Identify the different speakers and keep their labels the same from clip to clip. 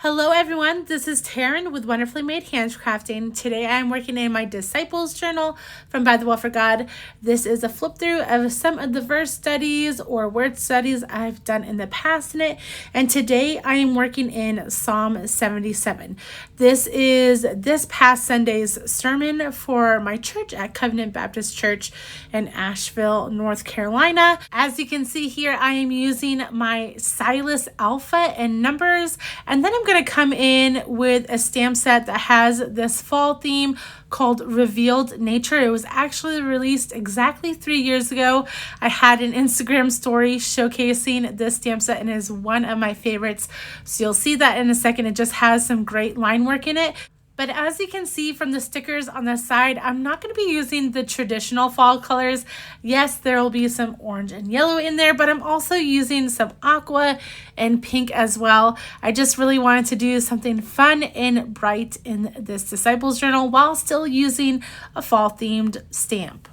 Speaker 1: Hello everyone, this is Taryn with Wonderfully Made Handcrafting. Today I am working in my Disciples Journal from By the Will for God. This is a flip through of some of the verse studies or word studies I've done in the past in it. And today I am working in Psalm 77. This is this past Sunday's sermon for my church at Covenant Baptist Church in Asheville, North Carolina. As you can see here, I am using my Stylus Alpha and numbers, and then I'm going to come in with a stamp set that has this fall theme called Revealed Nature. It was actually released exactly 3 years ago. I had an Instagram story showcasing this stamp set and it is one of my favorites. So you'll see that in a second. It just has some great line work in it. But as you can see from the stickers on the side, I'm not going to be using the traditional fall colors. Yes, there will be some orange and yellow in there, but I'm also using some aqua and pink as well. I just really wanted to do something fun and bright in this Disciples Journal while still using a fall themed stamp.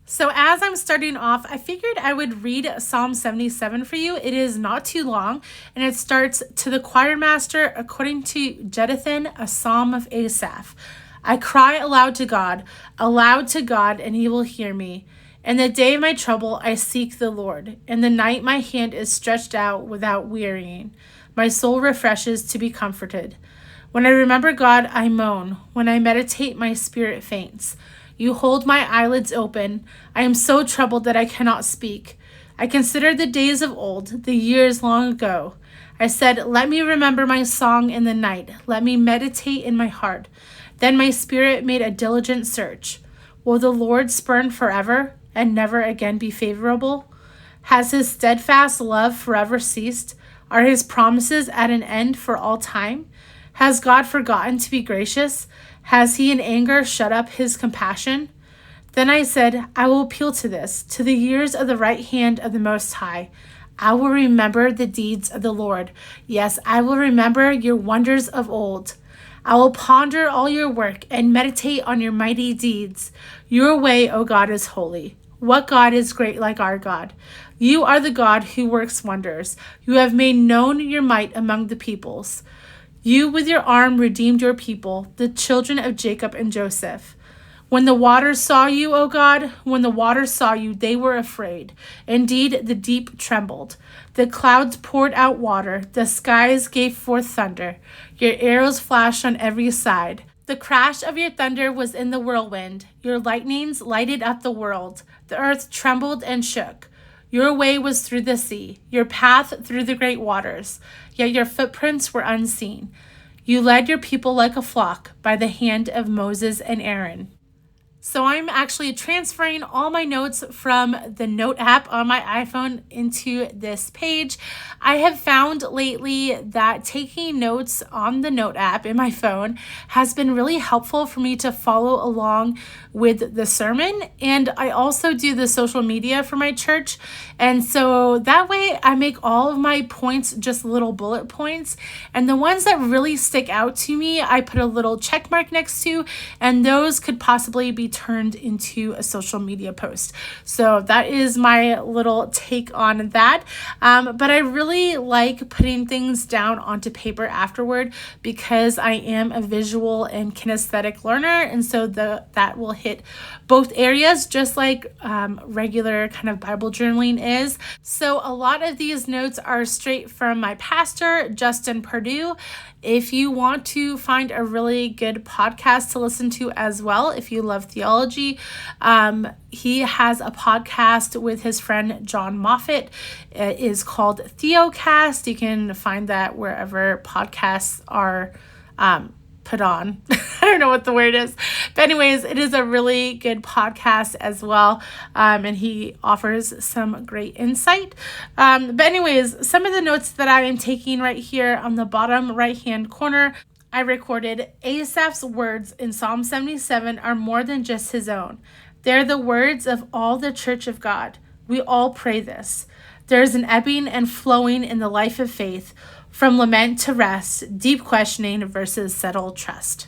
Speaker 1: So as I'm starting off, I figured I would read Psalm 77 for you. It is not too long, and it starts, "To the choir master, according to Jeduthun, a psalm of Asaph. I cry aloud to God, and he will hear me. In the day of my trouble, I seek the Lord. In the night, my hand is stretched out without wearying. My soul refreshes to be comforted. When I remember God, I moan. When I meditate, my spirit faints. You hold my eyelids open. I am so troubled that I cannot speak. I consider the days of old, the years long ago. I said, let me remember my song in the night. Let me meditate in my heart. Then my spirit made a diligent search. Will the Lord spurn forever and never again be favorable? Has his steadfast love forever ceased? Are his promises at an end for all time? Has God forgotten to be gracious? Has he in anger shut up his compassion? Then I said, I will appeal to this, to the years of the right hand of the Most High. I will remember the deeds of the Lord. Yes, I will remember your wonders of old. I will ponder all your work and meditate on your mighty deeds. Your way, O God, is holy. What God is great like our God? You are the God who works wonders. You have made known your might among the peoples. You with your arm redeemed your people, the children of Jacob and Joseph. When the waters saw you, O God, when the waters saw you, they were afraid. Indeed, the deep trembled. The clouds poured out water. The skies gave forth thunder. Your arrows flashed on every side. The crash of your thunder was in the whirlwind. Your lightnings lighted up the world. The earth trembled and shook. Your way was through the sea, your path through the great waters, yet your footprints were unseen. You led your people like a flock by the hand of Moses and Aaron." So I'm actually transferring all my notes from the note app on my iPhone into this page. I have found lately that taking notes on the note app in my phone has been really helpful for me to follow along with the sermon. And I also do the social media for my church. And so that way I make all of my points just little bullet points. And the ones that really stick out to me, I put a little check mark next to, and those could possibly be turned into a social media post. So that is my little take on that. But I really like putting things down onto paper afterward because I am a visual and kinesthetic learner. And so that will hit both areas, just like regular kind of Bible journaling is. So a lot of these notes are straight from my pastor, Justin Purdue. If you want to find a really good podcast to listen to as well, if you love theology, he has a podcast with his friend John Moffat. It is called Theocast. You can find that wherever podcasts are put on. I don't know what the word is. But anyways, it is a really good podcast as well. And he offers some great insight. But anyways, some of the notes that I am taking right here on the bottom right-hand corner, I recorded Asaph's words in Psalm 77 are more than just his own. They're the words of all the church of God. We all pray this. There is an ebbing and flowing in the life of faith, from lament to rest, deep questioning versus settled trust.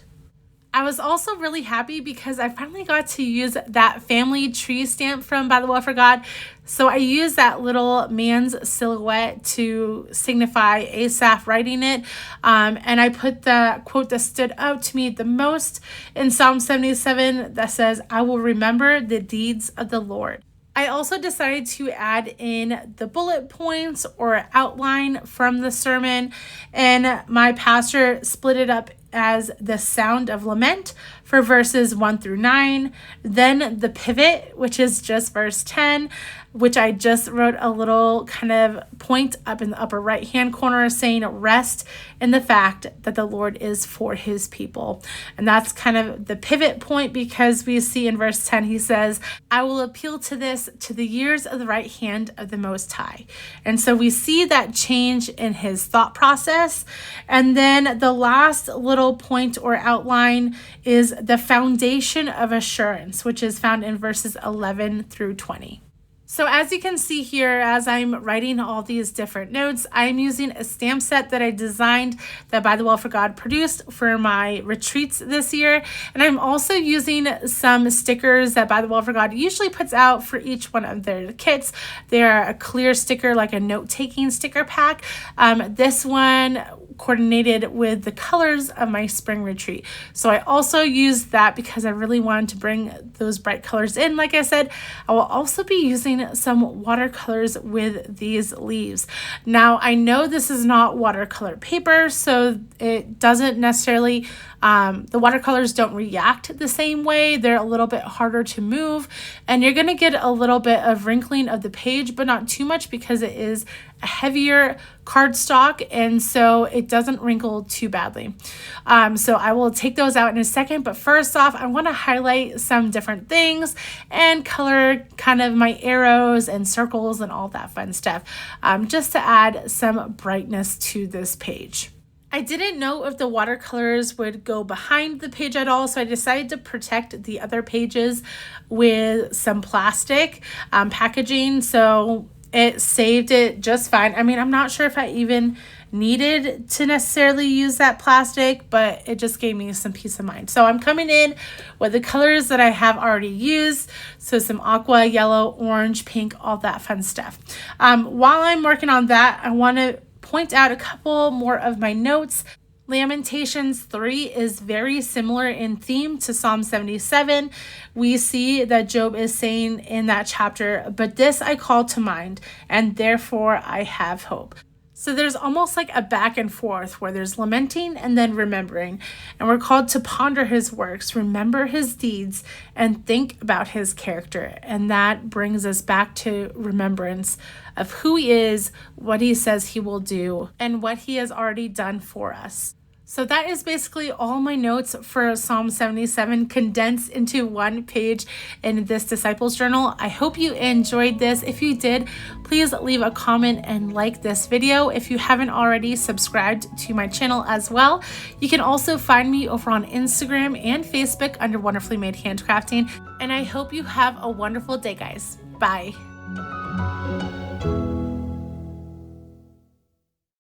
Speaker 1: I was also really happy because I finally got to use that family tree stamp from By the Well for God. So I used that little man's silhouette to signify Asaph writing it. And I put the quote that stood out to me the most in Psalm 77 that says, "I will remember the deeds of the Lord." I also decided to add in the bullet points or outline from the sermon, and my pastor split it up as the sound of lament for verses 1 through 9, then the pivot, which is just verse 10, which I just wrote a little kind of point up in the upper right hand corner saying rest in the fact that the Lord is for his people. And that's kind of the pivot point, because we see in verse 10 he says, "I will appeal to this, to the years of the right hand of the Most High." And so we see that change in his thought process. And then the last little point or outline is the foundation of assurance, which is found in verses 11 through 20. So as you can see here, as I'm writing all these different notes, I'm using a stamp set that I designed that By the Well for God produced for my retreats this year. And I'm also using some stickers that By the Well for God usually puts out for each one of their kits. They're a clear sticker, like a note-taking sticker pack. This one coordinated with the colors of my spring retreat. So I also used that because I really wanted to bring those bright colors in. Like I said, I will also be using some watercolors with these leaves. Now, I know this is not watercolor paper, so it doesn't necessarily, the watercolors don't react the same way. They're a little bit harder to move, and you're going to get a little bit of wrinkling of the page, but not too much because it is a heavier cardstock, and so it doesn't wrinkle too badly. So I will take those out in a second, but first off, I want to highlight some different things and color kind of my arrows and circles and all that fun stuff, just to add some brightness to this page. I didn't know if the watercolors would go behind the page at all, so I decided to protect the other pages with some plastic packaging, so it saved it just fine. I mean, I'm not sure if I even needed to necessarily use that plastic, but it just gave me some peace of mind. So I'm coming in with the colors that I have already used. So some aqua, yellow, orange, pink, all that fun stuff. While I'm working on that, I want to point out a couple more of my notes. Lamentations 3 is very similar in theme to Psalm 77. We see that Job is saying in that chapter, "But this I call to mind, and therefore I have hope." So there's almost like a back and forth where there's lamenting and then remembering. And we're called to ponder his works, remember his deeds, and think about his character. And that brings us back to remembrance of who he is, what he says he will do, and what he has already done for us. So that is basically all my notes for Psalm 77 condensed into one page in this Disciples Journal. I hope you enjoyed this. If you did, please leave a comment and like this video. If you haven't already, subscribed to my channel as well. You can also find me over on Instagram and Facebook under Wonderfully Made Handcrafting. And I hope you have a wonderful day, guys. Bye.